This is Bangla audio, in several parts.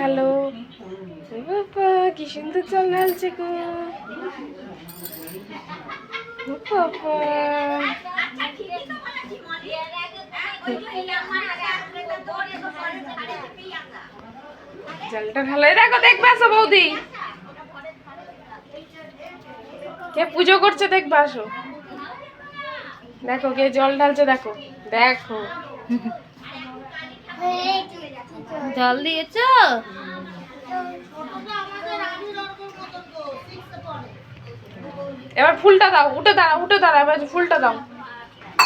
ঢালো। বাবা কি সুন্দর জল ঢালছে গো বাবা। জলটা ঢালো, দেখো দেখবে আসো বৌদি, কে পুজো করছে দেখবে আসো। দেখো কে জল ঢালছে, দেখো দেখো। জল দিয়েছো? এবার ফুলটা দাও, উঠে দাঁড়া উঠে দাঁড়া, এবার ফুলটা দাও,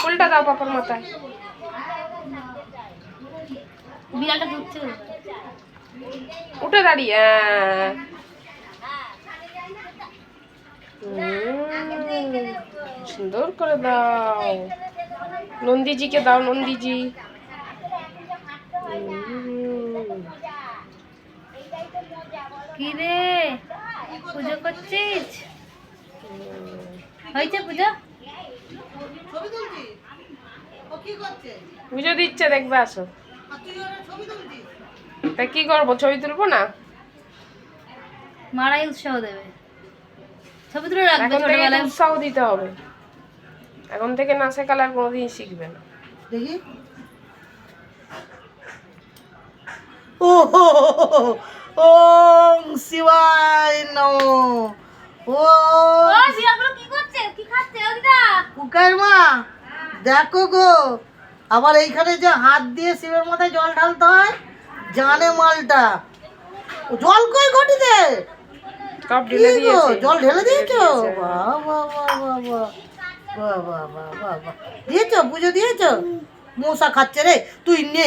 ফুলটা দাও পাপার মাথায়। বিড়ালটা ঢুকছে, উঠে দাঁড়িয়ে সুন্দর করে দাও, নন্দীজিকে দাও, নন্দীজি। কি রে পুজো করছিস? হয়েছে পুজো? পুজো দিচ্ছে দেখবে আসো। তা কি করবো, ছবি তুলবো না? মারাই উৎসাহ দেবে, ছবি তুলে রাখবে এখন থেকে ছোটবেলায়। উৎসাহ দিতে হবে, এখন থেকে না শেখালে আর কোনোদিন শিখবে না। দেখি ও ওম শিবায় নমঃ। ও ও বিড়ালগুলো কি করছে, কি খাচ্ছে ওদিদা? কুকার মা দেখো গো, আবার এইখানে যে হাত দিয়ে শিবের মাথায় জল ঢালতে হয়, জানে মালটা। জল কই ঘটিতে? সব কি ঢেলে গো দিয়েছে, জল ঢেলে দিয়েছো? দিয়েছে। বাহ বাহ বাহ বাহ বাহ বাহ বাহ বাহ বাহ বাহ। দিয়েছো পুজো দিয়েছো? মশা খাচ্ছে রে, তুই নে।